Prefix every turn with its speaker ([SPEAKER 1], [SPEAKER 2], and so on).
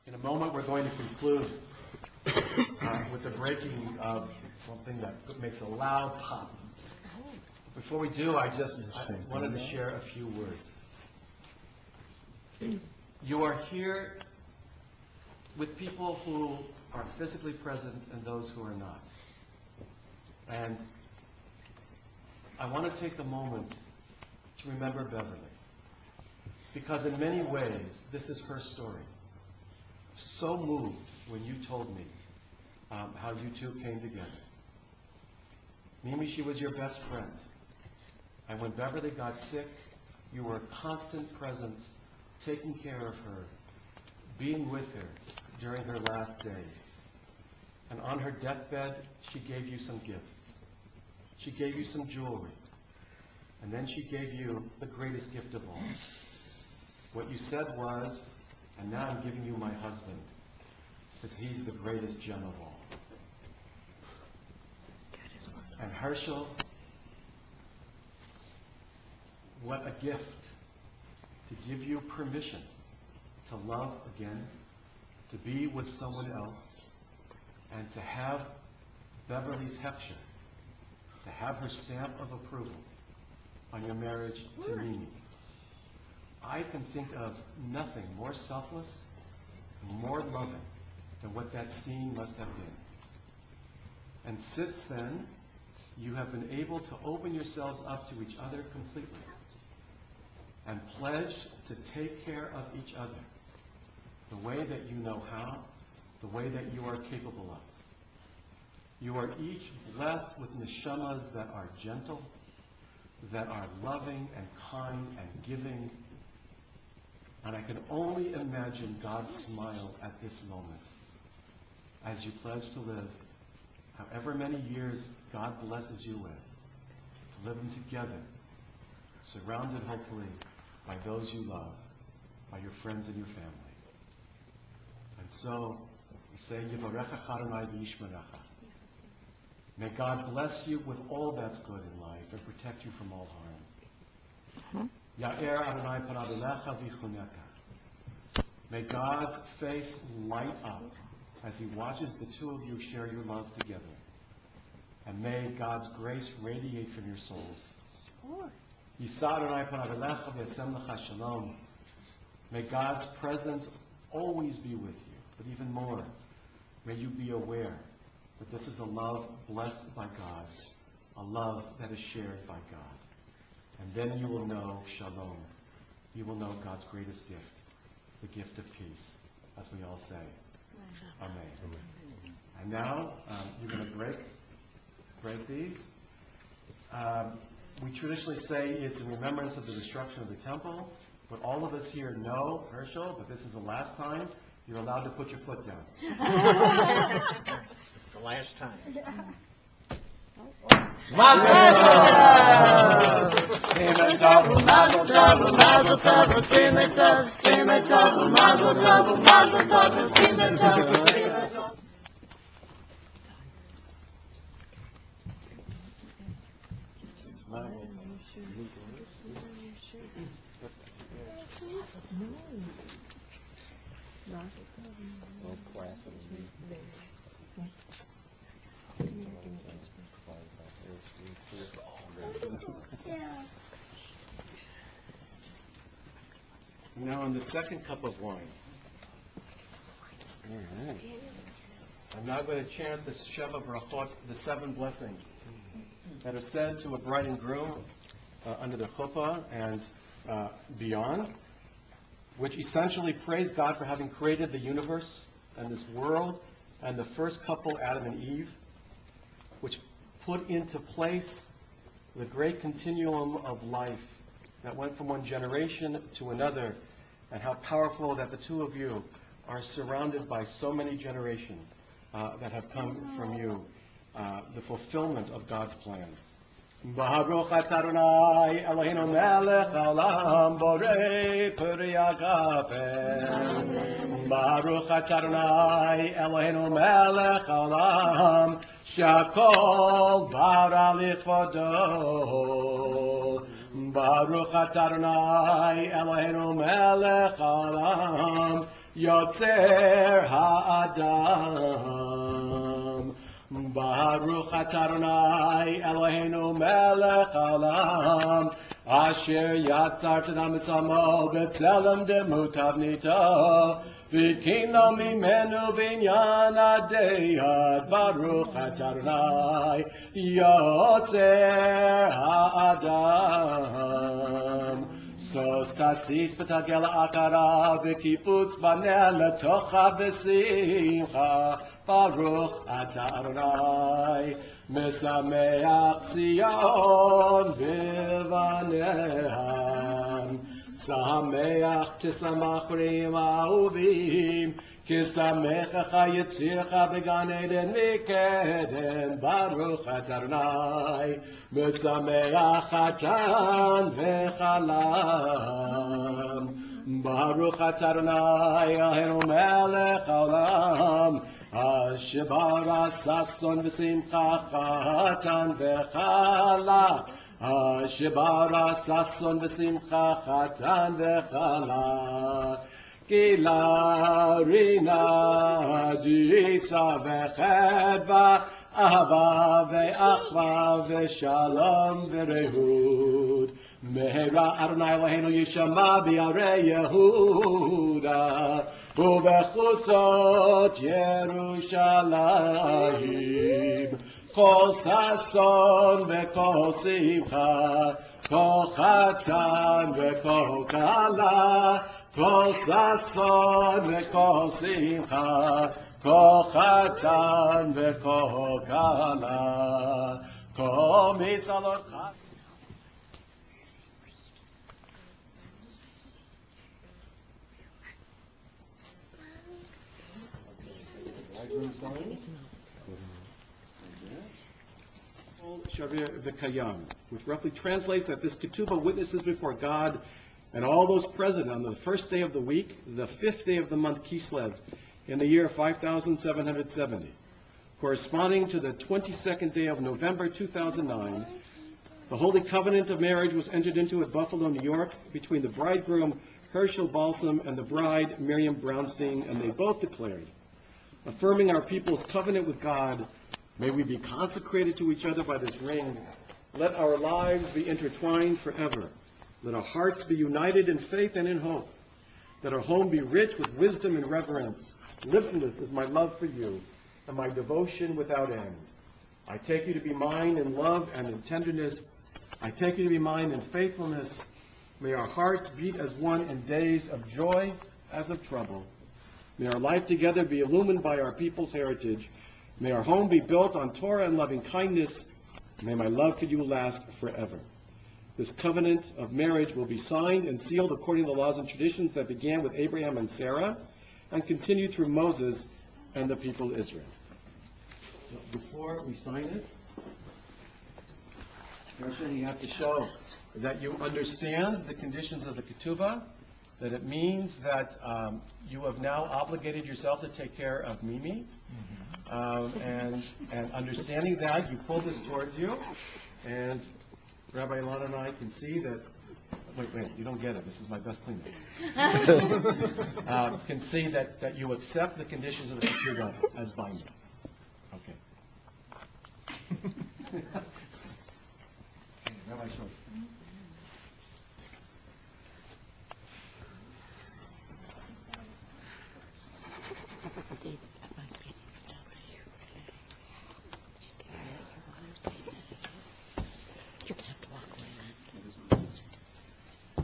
[SPEAKER 1] In a moment, we're going to conclude with the breaking of something that makes a loud pop. Before we do, I wanted to share a few words. You are here with people who are physically present and those who are not. And I want to take a moment to remember Beverly, because in many ways, this is her story. So moved when you told me how you two came together. Mimi, she was your best friend. And when Beverly got sick, you were a constant presence, taking care of her, being with her during her last days. And on her deathbed, she gave you some gifts. She gave you some jewelry. And then she gave you the greatest gift of all. What you said was, and now I'm giving you my husband, because he's the greatest gem of all. And Herschel, what a gift to give you permission to love again, to be with someone else, and to have Beverly's Heckscher, to have her stamp of approval on your marriage to Mimi. I can think of nothing more selfless, more loving than what that scene must have been. And since then, you have been able to open yourselves up to each other completely and pledge to take care of each other the way that you know how, the way that you are capable of. You are each blessed with neshamas that are gentle, that are loving and kind and giving. And I can only imagine God's smile at this moment as you pledge to live however many years God blesses you with, to live them together, surrounded hopefully by those you love, by your friends and your family. And so we say, Yivarecha Adonai v'yishmerecha. May God bless you with all that's good in life and protect you from all harm. Ya'er Adonai panav elecha v'yichuneka. May God's face light up as he watches the two of you share your love together. And may God's grace radiate from your souls. Yisa Adonai panav elecha v'yasem lecha shalom. May God's presence always be with you, but even more, may you be aware that this is a love blessed by God, a love that is shared by God. And then you will know shalom. You will know God's greatest gift, the gift of peace, as we all say. Amen. And now, you're going to break these. We traditionally say it's in remembrance of the destruction of the temple, but all of us here know, Herschel, that this is the last time you're allowed to put your foot down.
[SPEAKER 2] The last time.
[SPEAKER 3] Mazel tov! Simon tov, mazel tov, mazel tov, simon tov, mazel tov, mazel tov, simon tov.
[SPEAKER 1] Now on the second cup of wine, I'm now going to chant the Sheva Brachot, the 7 blessings that are said to a bride and groom under the chuppah and beyond, which essentially praise God for having created the universe and this world and the first couple, Adam and Eve, which put into place the great continuum of life that went from one generation to another, and how powerful that the two of you are surrounded by so many generations that have come from you, the fulfillment of God's plan. Baruch atah Adonai Eloheinu melech haolam borei peri hagafen. Baruch atah Adonai Eloheinu melech haolam shakol bara lichvodo. Baruch atah Adonai Eloheinu melech haolam Yotzer Ha'adam. Baruch atah Adonai Eloheinu melech haolam, asher yatzar t'adam etzamo b'tzelem demut avnito, v'kino mimenu binyan adei Baruch atah Adonai yotzer ha'adam. Sos tasis b'tagel akara v'kiputz baneh letocha b'simcha. Baruch atah Adonai mesameach Tzion v'vaneha. Sameach tisamach reim ahuvim kisamechacha yitzircha began eden mikeden. Baruch atah Adonai mesameach chatan v'chalam. Baruch atah Adonai Eloheinu melech haolam, asher bara sason v'simcha chatan v'chala. Asher bara sason v'simcha chatan v'chala. Gila rina ditza v'chedva, ahava ve'achva ve'shalom ve'rehud. Mehera Adonai Eloheinu yishama b'yarei Yehuda u'bechutzot Yerushalayim. Kol sason ve'kol simcha, kol chatan ve'kol kala, kol sason ve'kol simcha, kol chatan ve'kol kala, kol mitzalot chatan. Shavir V'Kayam, which roughly translates that this ketubah witnesses before God and all those present on the first day of the week, the 5th day of the month Kislev, in the year 5770, corresponding to the 22nd day of November 2009. The Holy Covenant of Marriage was entered into at Buffalo, New York, between the bridegroom Herschel Balsam and the bride Miriam Brownstein, and they both declared, affirming our people's covenant with God, may we be consecrated to each other by this ring. Let our lives be intertwined forever. Let our hearts be united in faith and in hope. Let our home be rich with wisdom and reverence. Limitless is my love for you and my devotion without end. I take you to be mine in love and in tenderness. I take you to be mine in faithfulness. May our hearts beat as one in days of joy as of trouble. May our life together be illumined by our people's heritage. May our home be built on Torah and loving kindness. May my love for you last forever. This covenant of marriage will be signed and sealed according to the laws and traditions that began with Abraham and Sarah and continue through Moses and the people of Israel. So before we sign it, you have to show that you understand the conditions of the ketubah, that it means that you have now obligated yourself to take care of Mimi, and understanding that, you pull this towards you, and Rabbi Ilana and I can see that, wait, you don't get it, this is my best Kleenex. Can see that you accept the conditions of the ketubah as binding. Okay. Rabbi Schultz.